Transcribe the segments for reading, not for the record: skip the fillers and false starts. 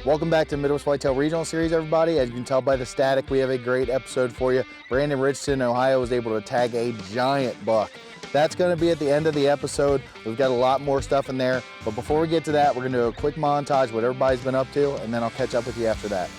Welcome back to Midwest Whitetail Regional Series, everybody. As you can tell by the static, we have a great episode for you. Brandon Richardson in Ohio was able to tag a giant buck. That's going to be at the end of the episode. We've got a lot more stuff in there. But before we get to that, we're going to do a quick montage, what everybody's been up to, and then I'll catch up with you after that.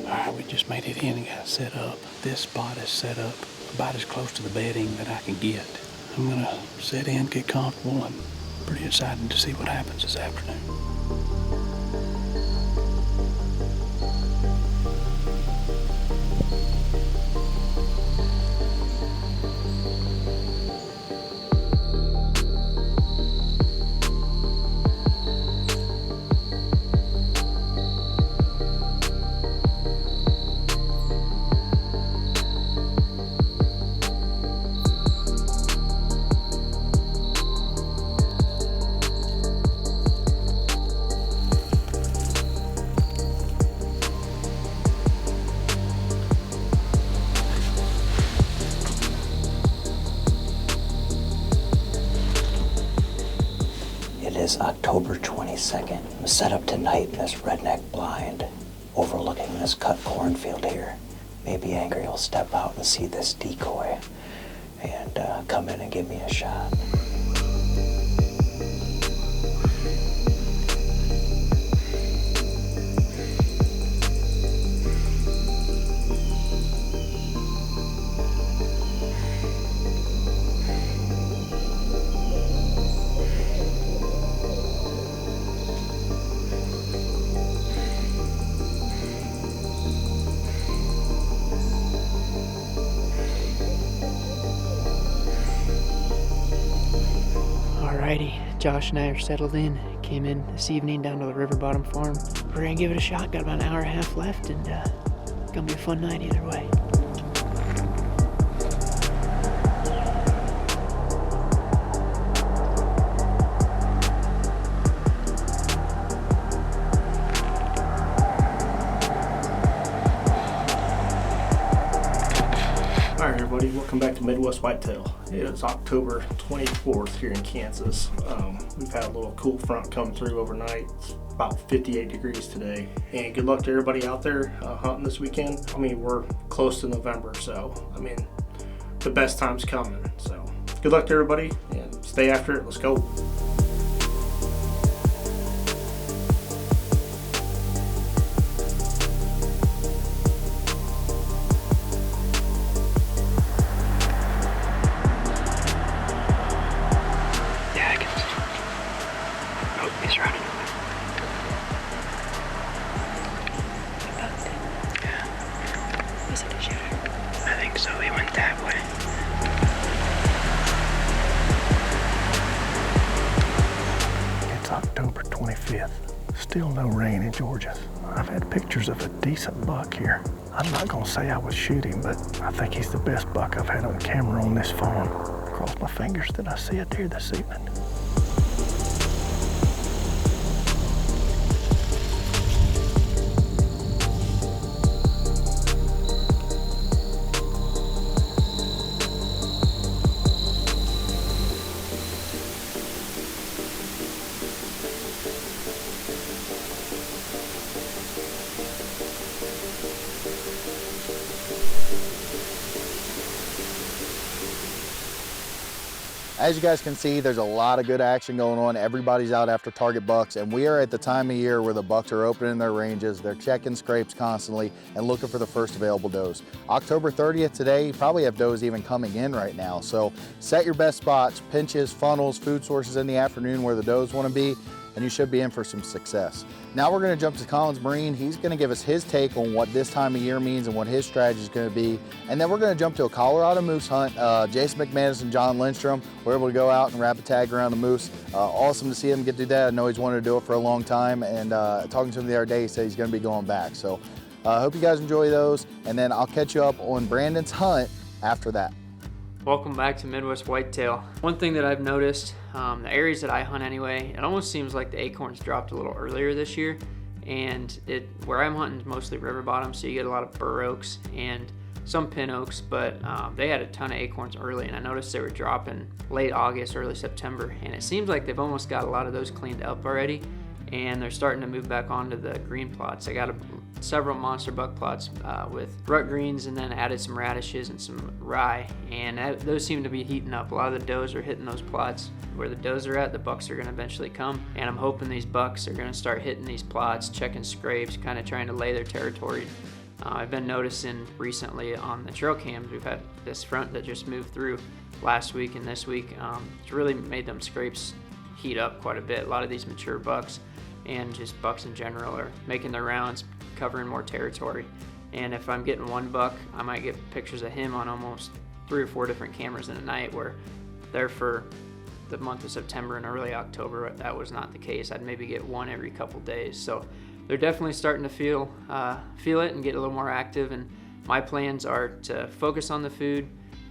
All right, we just made it in and got set up. This spot is set up about as close to the bedding that I can get. I'm gonna sit in, get comfortable. I'm pretty excited to see what happens this afternoon. It is October 22nd. I'm set up tonight in this redneck blind overlooking this cut cornfield here. Maybe Angry will step out and see this decoy and come in and give me a shot. Alrighty, Josh and I are settled in. Came in this evening down to the River Bottom Farm. We're gonna give it a shot. Got about an hour and a half left, and gonna be a fun night either way. Alright everybody, welcome back to Midwest Whitetail. It's October 24th here in Kansas. We've had a little cool front come through overnight. It's about 58 degrees today. And good luck to everybody out there hunting this weekend. I mean, we're close to November, so I mean, the best time's coming. So good luck to everybody and stay after it. Let's go. So he went that way. It's October 25th. Still no rain in Georgia. I've had pictures of a decent buck here. I'm not gonna say I would shoot him, but I think he's the best buck I've had on camera on this farm. Cross my fingers that I see a deer this evening. As you guys can see, there's a lot of good action going on. Everybody's out after target bucks, and we are at the time of year where the bucks are opening their ranges. They're checking scrapes constantly and looking for the first available does. October 30th today, you probably have does even coming in right now. So set your best spots, pinches, funnels, food sources in the afternoon where the does want to be, and you should be in for some success. Now we're gonna jump to Collins Marine. He's gonna give us his take on what this time of year means and what his strategy is gonna be. And then we're gonna jump to a Colorado moose hunt. Jason McManus and John Lindstrom were able to go out and wrap a tag around the moose. Awesome to see him get to do that. I know he's wanted to do it for a long time, and talking to him the other day, he said he's gonna be going back. So I hope you guys enjoy those, and then I'll catch you up on Brandon's hunt after that. Welcome back to Midwest Whitetail. One thing that I've noticed, the areas that I hunt anyway, it almost seems like the acorns dropped a little earlier this year, and where I'm hunting is mostly river bottom, so you get a lot of bur oaks, and some pin oaks, but they had a ton of acorns early, and I noticed they were dropping late August, early September, and it seems like they've almost got a lot of those cleaned up already, and they're starting to move back onto the green plots. I got several monster buck plots with rut greens, and then added some radishes and some rye, and those seem to be heating up. A lot of the does are hitting those plots. Where the does are at, the bucks are going to eventually come, and I'm hoping these bucks are going to start hitting these plots, checking scrapes, kind of trying to lay their territory. I've been noticing recently on the trail cams, we've had this front that just moved through last week and this week. It's really made them scrapes heat up quite a bit. A lot of these mature bucks and just bucks in general are making their rounds, covering more territory. And if I'm getting one buck, I might get pictures of him on almost 3 or 4 different cameras in a night, where there for the month of September and early October, that was not the case. I'd maybe get one every couple days. So they're definitely starting to feel it and get a little more active. And my plans are to focus on the food,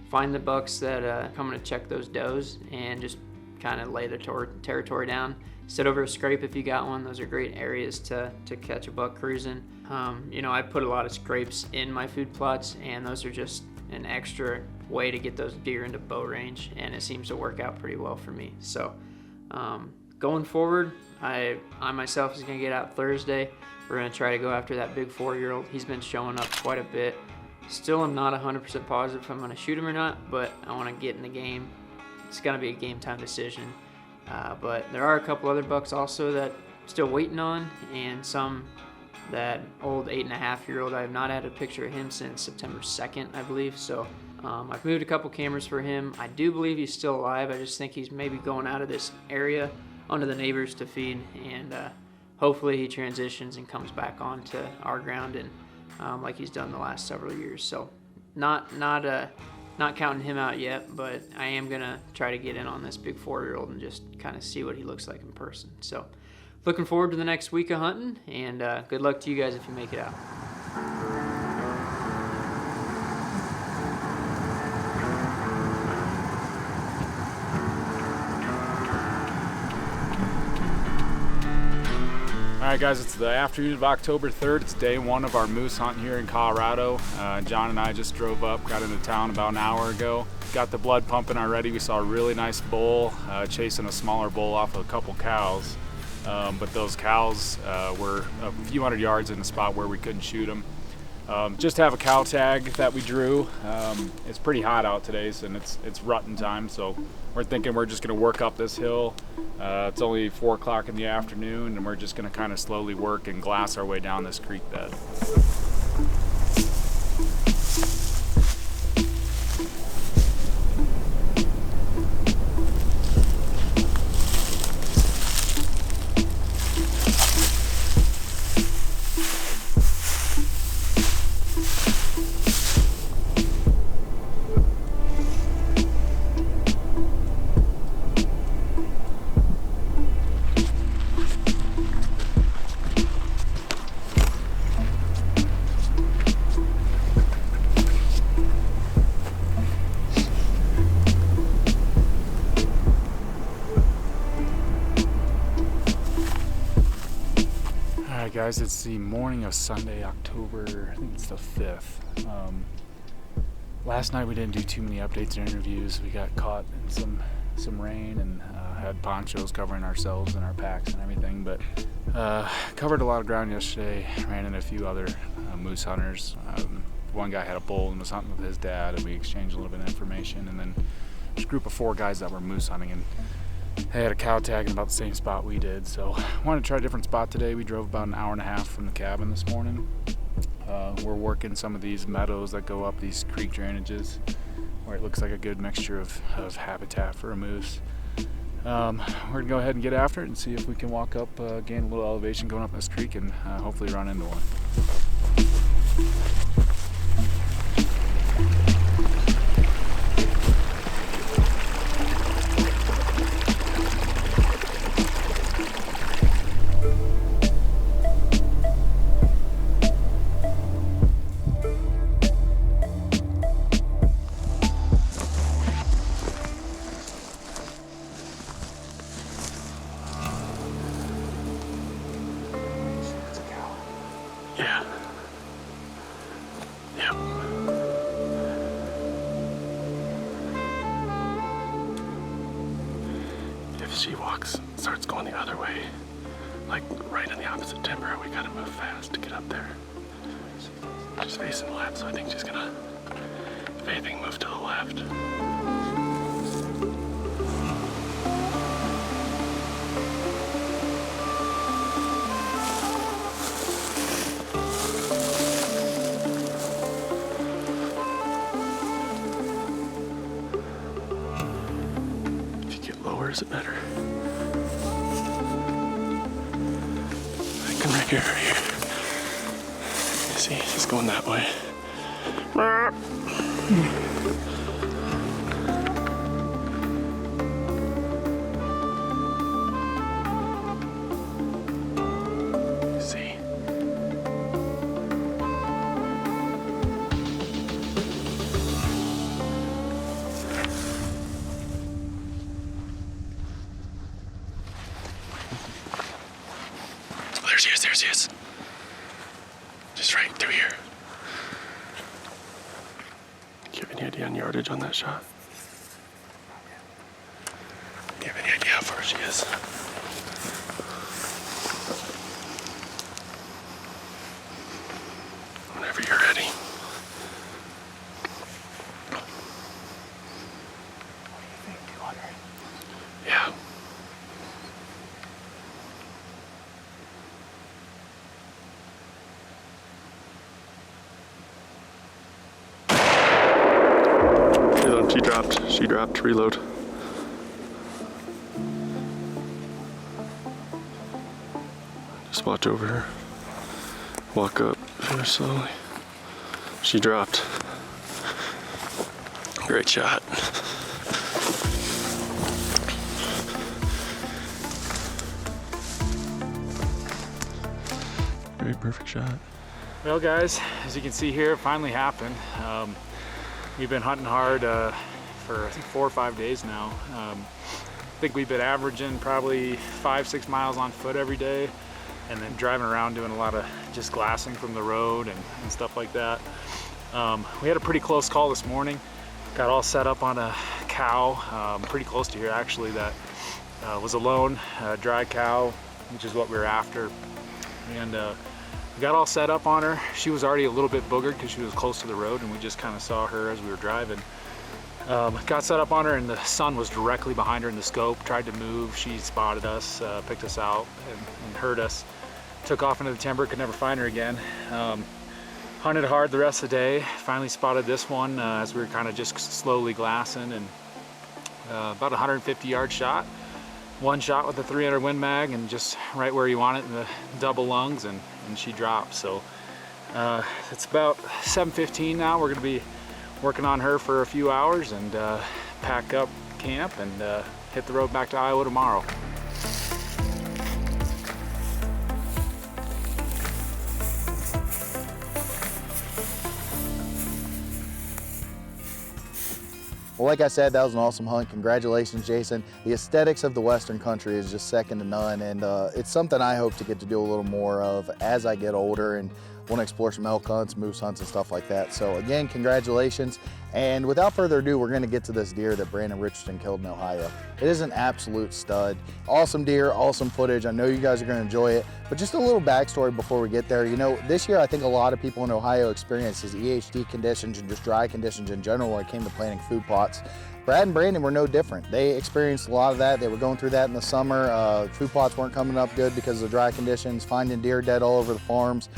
find the bucks that coming to check those does, and just kind of lay the territory down. Sit over a scrape if you got one. Those are great areas to catch a buck cruising. I put a lot of scrapes in my food plots, and those are just an extra way to get those deer into bow range, and it seems to work out pretty well for me. So going forward, I myself is going to get out Thursday. We're going to try to go after that big 4-year-old. He's been showing up quite a bit. Still, I'm not 100% positive if I'm going to shoot him or not, but I want to get in the game. It's going to be a game time decision. But there are a couple other bucks also that I'm still waiting on, and some that old 8.5-year-old, I have not had a picture of him since September 2nd, I believe. So I've moved a couple cameras for him. I do believe he's still alive. I just think he's maybe going out of this area onto the neighbors to feed, and hopefully he transitions and comes back onto our ground, and like he's done the last several years. So not counting him out yet, but I am gonna try to get in on this big 4-year-old and just kind of see what he looks like in person. So looking forward to the next week of hunting, and good luck to you guys if you make it out. All right, guys, it's the afternoon of October 3rd. It's day 1 of our moose hunt here in Colorado. John and I just drove up, got into town about an hour ago. Got the blood pumping already. We saw a really nice bull chasing a smaller bull off of a couple cows. But those cows were a few hundred yards in the spot where we couldn't shoot them. Just have a cow tag that we drew. It's pretty hot out today, and it's rutting time, so we're thinking we're just going to work up this hill. It's only 4 o'clock in the afternoon, and we're just going to kind of slowly work and glass our way down this creek bed. Guys, it's the morning of Sunday, October, I think it's the 5th. Last night we didn't do too many updates or interviews. We got caught in some rain and had ponchos covering ourselves and our packs and everything, but covered a lot of ground yesterday. Ran into a few other moose hunters. One guy had a bull and was hunting with his dad, and we exchanged a little bit of information, and then there's a group of 4 guys that were moose hunting, and they had a cow tag in about the same spot we did, so I wanted to try a different spot today. We drove about an hour and a half from the cabin this morning. We're working some of these meadows that go up these creek drainages where it looks like a good mixture of habitat for a moose. We're gonna go ahead and get after it and see if we can walk up, gain a little elevation going up this creek, and hopefully run into one. Yeah. if she starts going the other way, like right in the opposite timber, we gotta move fast to get up there. She's facing left, so I think she's gonna, if anything, move to the left. If you get lower, is it better? I can right here. You see, she's going that way. See? Oh, there she is. Just right through here. Do you have any idea on yardage on that shot? Do you have any idea how far she is? Whenever you're ready. What do you think, 200? Yeah. She dropped, reload. Just watch over her. Walk up very slowly. She dropped. Great shot. Great, perfect shot. Well guys, as you can see here, it finally happened. We've been hunting hard for I think 4 or 5 days now. I think we've been averaging probably 5-6 miles on foot every day, and then driving around doing a lot of just glassing from the road and stuff like that. We had a pretty close call this morning. Got all set up on a cow, pretty close to here actually, that was alone, dry cow, which is what we were after. And we got all set up on her. She was already a little bit boogered because she was close to the road, and we just kind of saw her as we were driving. Got set up on her, and the sun was directly behind her in the scope. Tried to move, she spotted us, picked us out, and heard us. Took off into the timber, could never find her again. Hunted hard the rest of the day. Finally spotted this one as we were kind of just slowly glassing, and about a 150-yard shot. One shot with the 300 Win Mag, and just right where you want it in the double lungs, and she dropped. So it's about 7:15 now. We're gonna be working on her for a few hours and pack up camp and hit the road back to Iowa tomorrow. Well, like I said, that was an awesome hunt. Congratulations, Jason. The aesthetics of the Western country is just second to none, and it's something I hope to get to do a little more of as I get older and want to explore some elk hunts, moose hunts, and stuff like that. So again, congratulations. And without further ado, we're going to get to this deer that Brandon Richardson killed in Ohio. It is an absolute stud. Awesome deer, awesome footage. I know you guys are going to enjoy it, but just a little backstory before we get there. You know, this year I think a lot of people in Ohio experienced EHD conditions and just dry conditions in general when it came to planting food plots. Brad and Brandon were no different. They experienced a lot of that. They were going through that in the summer. Food plots weren't coming up good because of the dry conditions, finding deer dead all over the farms.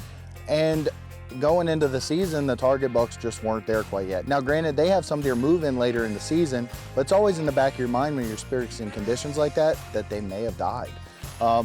And going into the season, the target bucks just weren't there quite yet. Now, granted, they have some deer move in later in the season, but it's always in the back of your mind when you're experiencing conditions like that they may have died.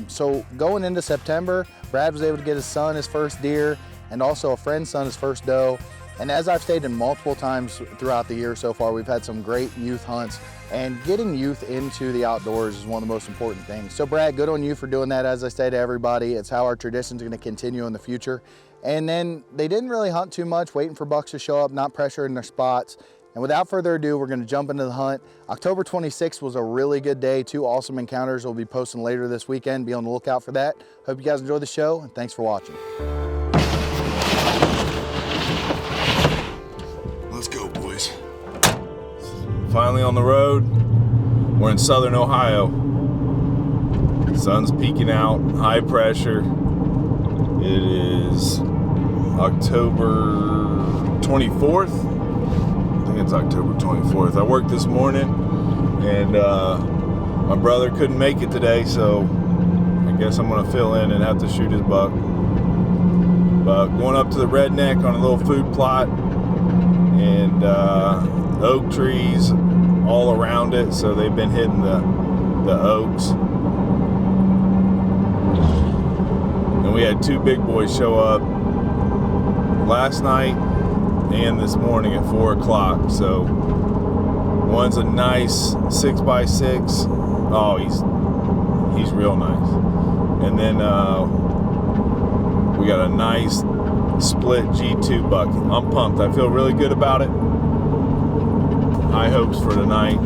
So going into September, Brad was able to get his son his first deer, and also a friend's son his first doe. And as I've stated multiple times throughout the year so far, we've had some great youth hunts, and getting youth into the outdoors is one of the most important things. So Brad, good on you for doing that. As I say to everybody, it's how our tradition's gonna continue in the future. And then they didn't really hunt too much, waiting for bucks to show up, not pressuring their spots. And without further ado, we're gonna jump into the hunt. October 26th was a really good day. 2 awesome encounters we'll be posting later this weekend. Be on the lookout for that. Hope you guys enjoy the show, and thanks for watching. Let's go, boys. Finally on the road. We're in southern Ohio. Sun's peeking out, high pressure. It is October 24th. I think it's October 24th. I worked this morning, and my brother couldn't make it today, so I guess I'm gonna fill in and have to shoot his buck. But going up to the redneck on a little food plot, and oak trees all around it, so they've been hitting the oaks. And we had two big boys show up last night and this morning at 4 o'clock. So one's a nice 6x6. Oh, he's real nice. And then we got a nice split G2 buck. I'm pumped. I feel really good about it. High hopes for tonight.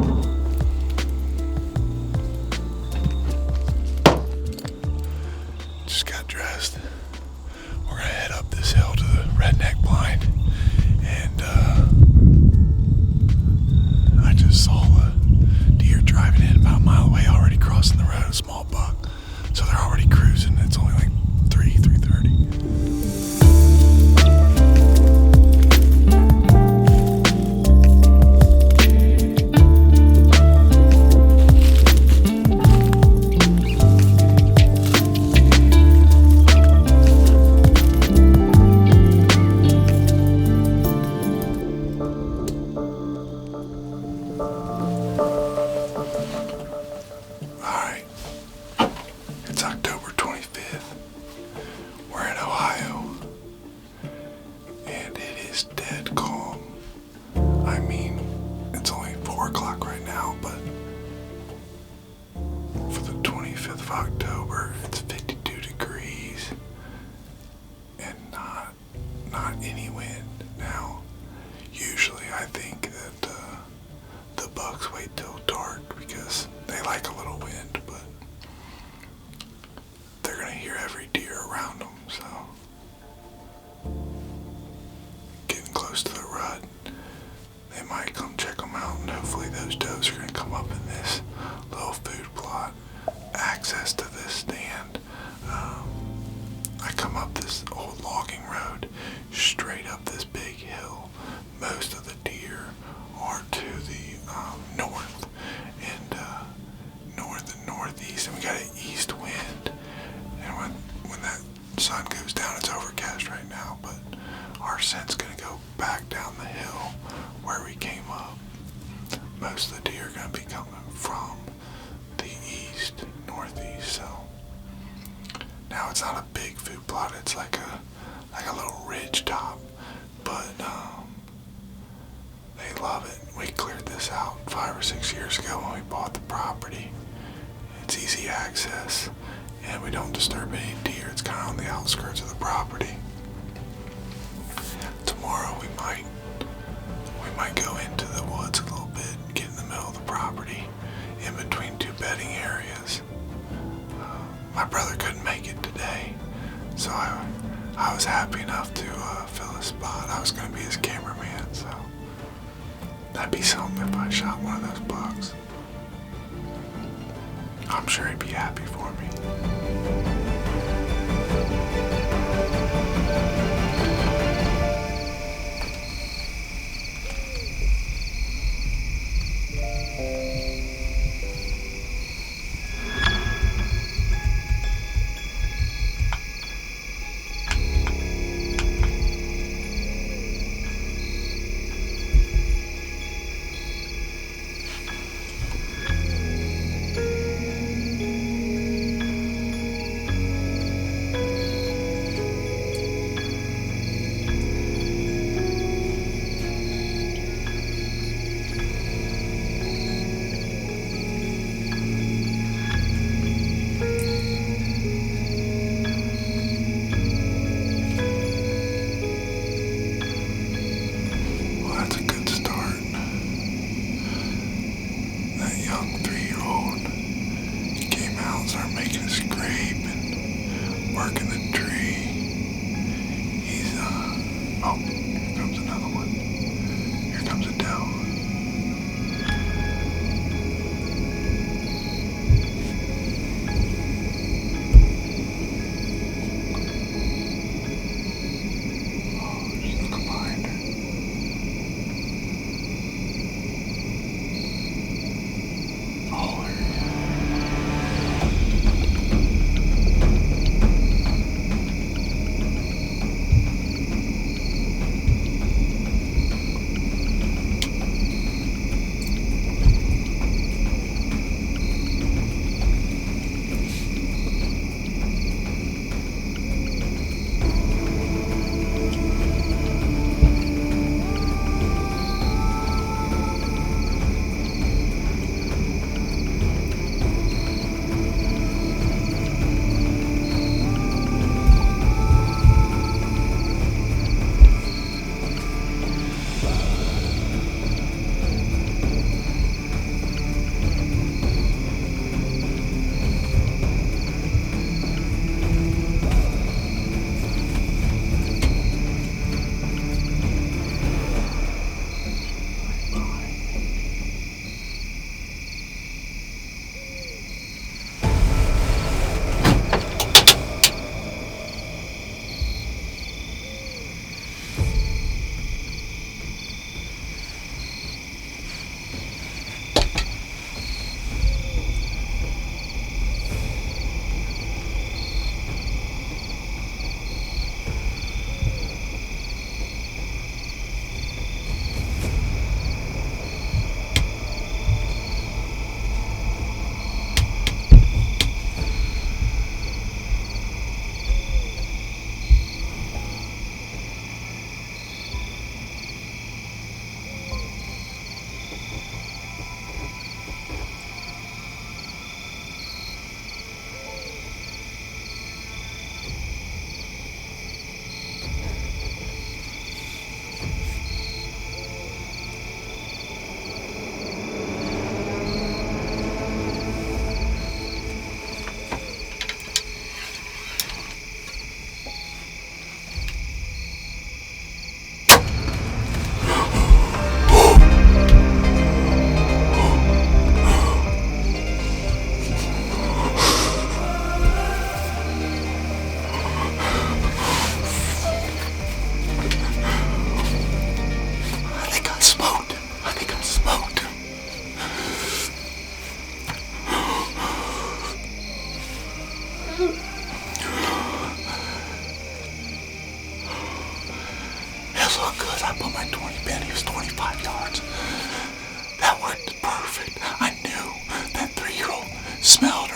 Just got dressed. We're gonna head up this hill to the redneck blind, and I just saw a deer driving in about a mile away, already crossing the road, a small buck. So they're already cruising. It's only like 3:30. October, it's 52 degrees and not any wind. Now, usually I think that the bucks wait till dark because they like a little wind, but they're gonna hear every deer around them, so getting close to the rut, they might come check them out, and hopefully those does are gonna come up in this little food plot. Access to this stand. I come up this old logging road straight up this big hill. Most of the deer are to the north and north and northeast, and we got an east wind. And when that sun goes down, it's overcast right now, but our scent's gonna go back down the hill where we came up. Most of the deer are gonna be coming from the east, northeast. So now it's not a big food plot, it's like a little ridge top, but they love it. We cleared this out 5 or 6 years ago when we bought the property. It's easy access and we don't disturb any deer. It's kind of on the outskirts of the property. Tomorrow we might go into the woods a little bit and get in the middle of the property in between two bedding areas. My brother couldn't make it today, so I was happy enough to fill his spot. I was going to be his cameraman, so that'd be something if I shot one of those bucks. I'm sure he'd be happy for me.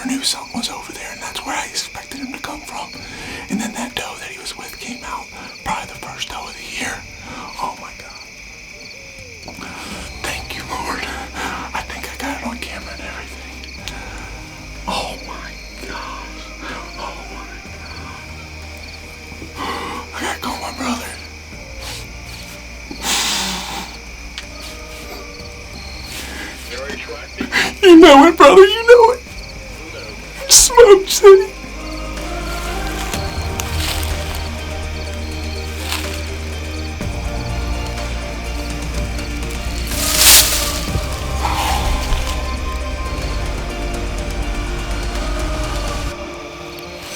knew something was over there, and that's where I expected him to come from. And then that doe that he was with came out, probably the first doe of the year. Oh my God. Thank you, Lord. I think I got it on camera and everything. Oh my gosh. Oh my God. I gotta call my brother. You know it, brother, you know it. Smoke City.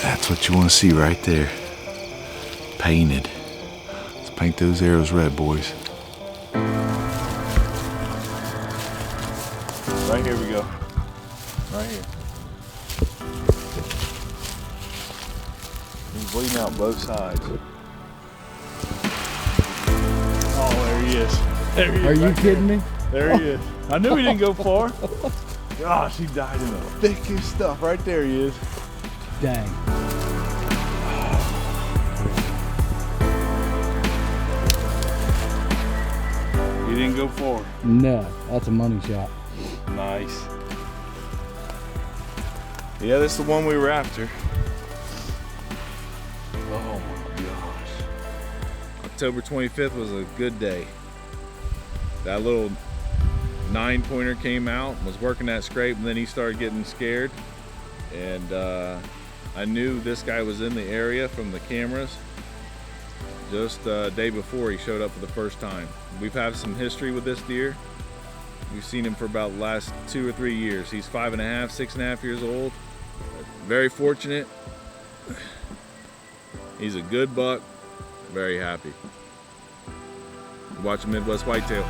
That's what you want to see right there. Painted. Let's paint those arrows red, boys. Right here we go. Right here. He's bleeding out both sides. Oh, there he is. There he is. Are you kidding me? There he is. I knew he didn't go far. Gosh, he died in the thickest stuff. Right there he is. Dang. He didn't go far. No, that's a money shot. Nice. Yeah, this is the one we were after. Oh my gosh. October 25th was a good day. That little 9-pointer came out, was working that scrape, and then he started getting scared. And I knew this guy was in the area from the cameras. Just a day before he showed up for the first time. We've had some history with this deer. We've seen him for about the last 2 or 3 years. He's 5.5, 6.5 years old. Very fortunate. He's a good buck. Very happy. Watch Midwest Whitetail.